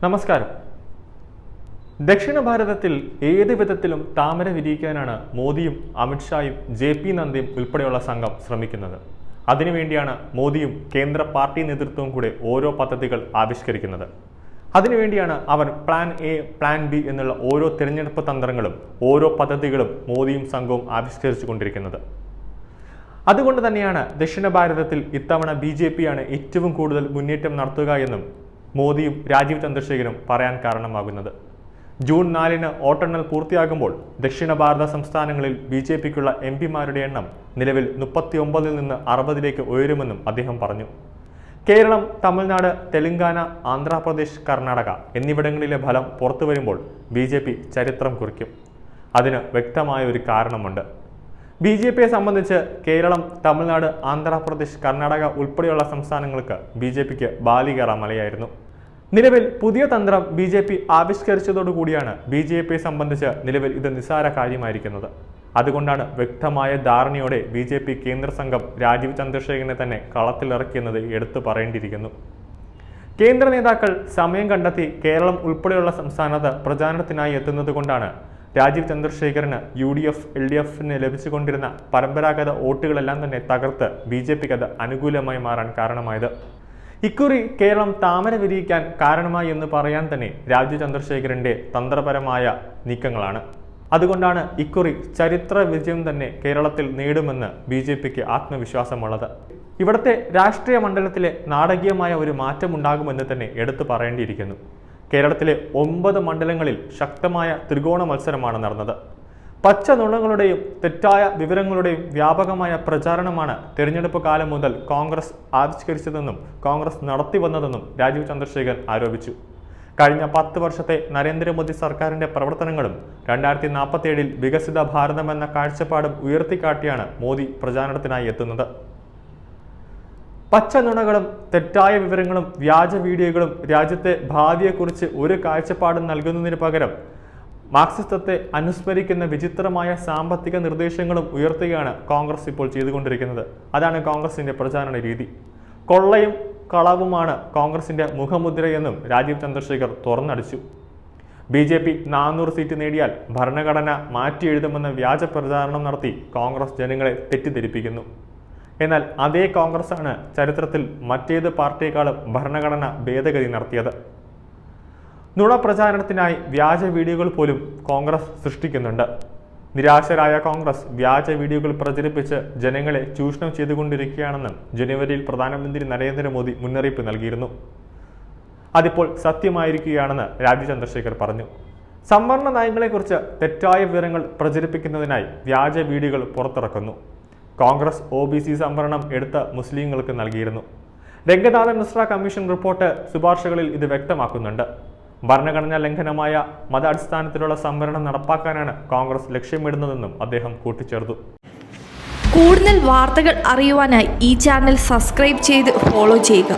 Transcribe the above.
നമസ്കാരം. ദക്ഷിണ ഭാരതത്തിൽ ഏത് വിധത്തിലും താമര വിരിയിക്കാനാണ് മോദിയും അമിത്ഷായും JP നദ്ദയും ഉൾപ്പെടെയുള്ള സംഘം ശ്രമിക്കുന്നത്. അതിനുവേണ്ടിയാണ് മോദിയും കേന്ദ്ര പാർട്ടി നേതൃത്വവും കൂടെ ഓരോ പദ്ധതികൾ ആവിഷ്കരിക്കുന്നത്. അതിനുവേണ്ടിയാണ് അവർ പ്ലാൻ A, പ്ലാൻ B എന്നുള്ള ഓരോ തിരഞ്ഞെടുപ്പ് തന്ത്രങ്ങളും ഓരോ പദ്ധതികളും മോദിയും സംഘവും ആവിഷ്കരിച്ചു കൊണ്ടിരിക്കുന്നത്. അതുകൊണ്ട് തന്നെയാണ് ദക്ഷിണ ഭാരതത്തിൽ ഇത്തവണ BJP ആണ് ഏറ്റവും കൂടുതൽ മുന്നേറ്റം നടത്തുക എന്നും മോദിയും രാജീവ് ചന്ദ്രശേഖരും പറയാൻ കാരണമാകുന്നത്. ജൂൺ 4-ന് വോട്ടെണ്ണൽ പൂർത്തിയാകുമ്പോൾ ദക്ഷിണ ഭാരത സംസ്ഥാനങ്ങളിൽ BJPക്കുള്ള MPമാരുടെ എണ്ണം നിലവിൽ 39-ൽ നിന്ന് 60-ലേക്ക് ഉയരുമെന്നും അദ്ദേഹം പറഞ്ഞു. കേരളം, തമിഴ്നാട്, തെലങ്കാന, ആന്ധ്രാപ്രദേശ്, കർണാടക എന്നിവിടങ്ങളിലെ ഫലം പുറത്തു വരുമ്പോൾ BJP ചരിത്രം കുറിക്കും. അതിന് വ്യക്തമായ ഒരു കാരണമുണ്ട്. BJPയെ സംബന്ധിച്ച് കേരളം, തമിഴ്നാട്, ആന്ധ്രാപ്രദേശ്, കർണാടക ഉൾപ്പെടെയുള്ള സംസ്ഥാനങ്ങൾക്ക് BJPക്ക് ബാലികേറ മലയായിരുന്നു. നിലവിൽ പുതിയ തന്ത്രം BJP ആവിഷ്കരിച്ചതോടുകൂടിയാണ് BJPയെ സംബന്ധിച്ച് നിലവിൽ ഇത് നിസ്സാര കാര്യമായിരിക്കുന്നത്. അതുകൊണ്ടാണ് വ്യക്തമായ ധാരണയോടെ BJP കേന്ദ്ര സംഘം രാജീവ് ചന്ദ്രശേഖരനെ തന്നെ കളത്തിലിറക്കിയെന്നത് എടുത്തു പറയേണ്ടിയിരിക്കുന്നു. കേന്ദ്ര നേതാക്കൾ സമയം കണ്ടെത്തി കേരളം ഉൾപ്പെടെയുള്ള സംസ്ഥാനത്ത് പ്രചാരണത്തിനായി എത്തുന്നത് കൊണ്ടാണ് രാജീവ് ചന്ദ്രശേഖരന് UDF, LDFന് ലഭിച്ചുകൊണ്ടിരുന്ന പരമ്പരാഗത വോട്ടുകളെല്ലാം തന്നെ തകർത്ത് BJPക്ക് അത് അനുകൂലമായി മാറാൻ കാരണമായത്. ഇക്കുറി കേരളം താമര വിരിയിക്കാൻ കാരണമായി എന്ന് പറയാൻ തന്നെ രാജീവ് ചന്ദ്രശേഖരന്റെ തന്ത്രപരമായ നീക്കങ്ങളാണ്. അതുകൊണ്ടാണ് ഇക്കുറി ചരിത്ര വിജയം തന്നെ കേരളത്തിൽ നേടുമെന്ന് BJPക്ക് ആത്മവിശ്വാസമുള്ളത്. ഇവിടുത്തെ രാഷ്ട്രീയ മണ്ഡലത്തിലെ നാടകീയമായ ഒരു മാറ്റമുണ്ടാകുമെന്ന് തന്നെ എടുത്തു പറയേണ്ടിയിരിക്കുന്നു. കേരളത്തിലെ 9 മണ്ഡലങ്ങളിൽ ശക്തമായ ത്രികോണ മത്സരമാണ് നടന്നത്. പച്ച നുണകളുടെയും തെറ്റായ വിവരങ്ങളുടെയും വ്യാപകമായ പ്രചാരണമാണ് തിരഞ്ഞെടുപ്പ് കാലം മുതൽ കോൺഗ്രസ് ആവിഷ്കരിച്ചതെന്നും കോൺഗ്രസ് നടത്തിവന്നതെന്നും രാജീവ് ചന്ദ്രശേഖരൻ ആരോപിച്ചു. കഴിഞ്ഞ 10 വർഷത്തെ നരേന്ദ്രമോദി സർക്കാരിന്റെ പ്രവർത്തനങ്ങളും 2047-ൽ വികസിത ഭാരതമെന്ന കാഴ്ചപ്പാടും ഉയർത്തിക്കാട്ടിയാണ് മോദി പ്രചാരണത്തിനായി എത്തുന്നത്. പച്ച നുണകളും തെറ്റായ വിവരങ്ങളും വ്യാജ വീഡിയോകളും രാജ്യത്തെ ഭാവിയെക്കുറിച്ച് ഒരു കാഴ്ചപ്പാടും നൽകുന്നതിന് പകരം മാർക്സിസത്തെ അനുസ്മരിക്കുന്ന വിചിത്രമായ സാമ്പത്തിക നിർദ്ദേശങ്ങളും ഉയർത്തുകയാണ് കോൺഗ്രസ് ഇപ്പോൾ ചെയ്തുകൊണ്ടിരിക്കുന്നത്. അതാണ് കോൺഗ്രസിന്റെ പ്രചാരണ രീതി. കൊള്ളയും കളവുമാണ് കോൺഗ്രസിന്റെ മുഖമുദ്രയെന്നും രാജീവ് ചന്ദ്രശേഖർ തുറന്നടിച്ചു. BJP 400 സീറ്റ് നേടിയാൽ ഭരണഘടന മാറ്റിയെഴുതുമെന്ന വ്യാജ പ്രചാരണം നടത്തി കോൺഗ്രസ് ജനങ്ങളെ തെറ്റിദ്ധരിപ്പിക്കുന്നു. എന്നാൽ അതേ കോൺഗ്രസ് ആണ് ചരിത്രത്തിൽ മറ്റേത് പാർട്ടിയേക്കാളും ഭരണഘടന ഭേദഗതി നടത്തിയത്. നുണപ്രചാരണത്തിനായി വ്യാജ വീഡിയോകൾ പോലും കോൺഗ്രസ് സൃഷ്ടിക്കുന്നുണ്ട്. നിരാശരായ കോൺഗ്രസ് വ്യാജ വീഡിയോകൾ പ്രചരിപ്പിച്ച് ജനങ്ങളെ ചൂഷണം ചെയ്തുകൊണ്ടിരിക്കുകയാണെന്നും ജനുവരിയിൽ പ്രധാനമന്ത്രി നരേന്ദ്രമോദി മുന്നറിയിപ്പ് നൽകിയിരുന്നു. അതിപ്പോൾ സത്യമായിരിക്കുകയാണെന്ന് രാജീവ് ചന്ദ്രശേഖർ പറഞ്ഞു. സംവരണ നയങ്ങളെക്കുറിച്ച് തെറ്റായ വിവരങ്ങൾ പ്രചരിപ്പിക്കുന്നതിനായി വ്യാജ വീഡിയോകൾ പുറത്തിറക്കുന്നു. കോൺഗ്രസ് OBC സംവരണം എടുത്ത് മുസ്ലിങ്ങൾക്ക് നൽകിയിരുന്നു. രംഗനാഥൻ മിശ്ര കമ്മീഷൻ റിപ്പോർട്ട് ശുപാർശകളിൽ ഇത് വ്യക്തമാക്കുന്നുണ്ട്. ഭരണഘടനാ ലംഘനമായ മതാടിസ്ഥാനത്തിലുള്ള സംവരണം നടപ്പാക്കാനാണ് കോൺഗ്രസ് ലക്ഷ്യമിടുന്നതെന്നും അദ്ദേഹം കൂട്ടിച്ചേർത്തു. കൂടുതൽ വാർത്തകൾ അറിയുവാനായി ഈ ചാനൽ സബ്സ്ക്രൈബ് ചെയ്ത് ഫോളോ ചെയ്യുക.